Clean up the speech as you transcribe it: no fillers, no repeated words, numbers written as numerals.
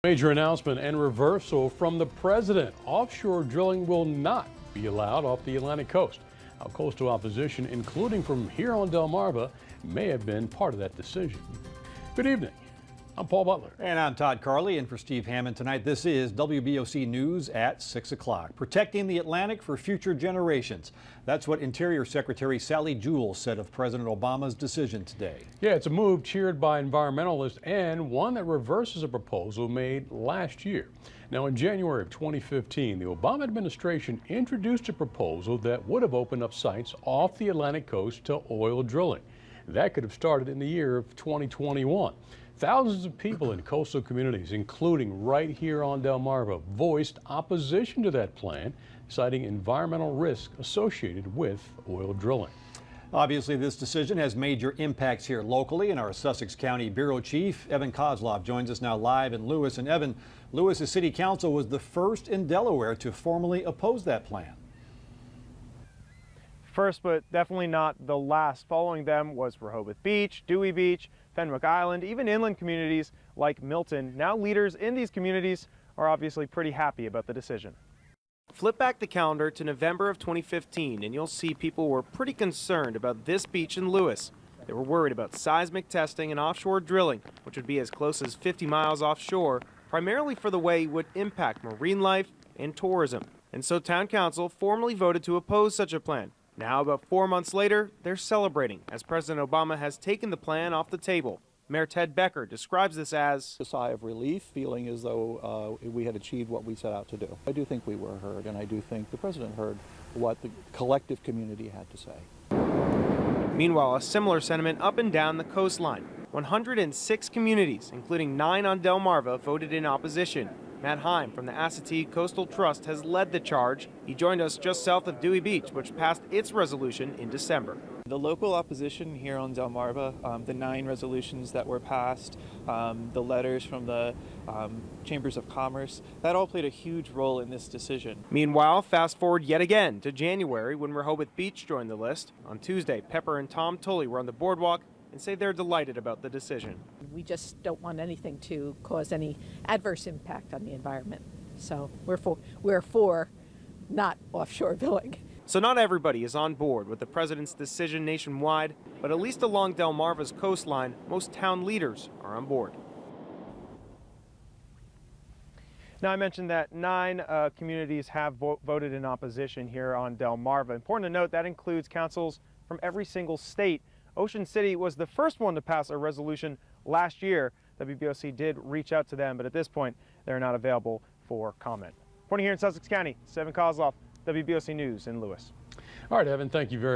Major announcement and reversal from the president. Offshore drilling will not be allowed off the Atlantic coast. Now, coastal opposition, including from here on Delmarva, may have been part of that decision. Good evening. I'm Paul Butler. And I'm Todd Carley in for Steve Hammond tonight. This is WBOC News at 6 o'clock. Protecting the Atlantic for future generations. That's what Interior Secretary Sally Jewell said of President Obama's decision today. Yeah, it's a move cheered by environmentalists and one that reverses a proposal made last year. Now, in January of 2015, the Obama administration introduced a proposal that would have opened up sites off the Atlantic coast to oil drilling. That could have started in the year of 2021. Thousands of people in coastal communities, including right here on Delmarva, voiced opposition to that plan, citing environmental risk associated with oil drilling. Obviously, this decision has major impacts here locally, and our Sussex County Bureau Chief, Evan Kozlov, joins us now live in Lewis. And Evan, Lewis's City Council was the first in Delaware to formally oppose that plan. First, but definitely not the last. Following them was Rehoboth Beach, Dewey Beach, Fenwick Island, even inland communities like Milton. Now leaders in these communities are obviously pretty happy about the decision. Flip back the calendar to November of 2015 and you'll see people were pretty concerned about this beach in Lewis. They were worried about seismic testing and offshore drilling, which would be as close as 50 miles offshore, primarily for the way it would impact marine life and tourism. And so town council formally voted to oppose such a plan. Now, about 4 months later, they're celebrating as President Obama has taken the plan off the table. Mayor Ted Becker describes this as a sigh of relief, feeling as though we had achieved what we set out to do. I do think we were heard, and I do think the president heard what the collective community had to say. Meanwhile, a similar sentiment up and down the coastline. 106 communities, including 9 on Delmarva, voted in opposition. Matt Heim from the Assateague Coastal Trust has led the charge. He joined us just south of Dewey Beach, which passed its resolution in December. The local opposition here on Delmarva, the 9 resolutions that were passed, the letters from the Chambers of Commerce, that all played a huge role in this decision. Meanwhile, fast forward yet again to January when Rehoboth Beach joined the list. On Tuesday, Pepper and Tom Tully were on the boardwalk and say they're delighted about the decision. We just don't want anything to cause any adverse impact on the environment. So we're for not offshore drilling. So not everybody is on board with the president's decision nationwide, but at least along Delmarva's coastline, most town leaders are on board. Now, I mentioned that 9 communities have voted in opposition here on Delmarva. Important to note that includes councils from every single state. Ocean City was the first one to pass a resolution last year. WBOC did reach out to them, but at this point, they're not available for comment. Reporting here in Sussex County, Evan Kozlov, WBOC News in Lewis. All right, Evan, thank you very much.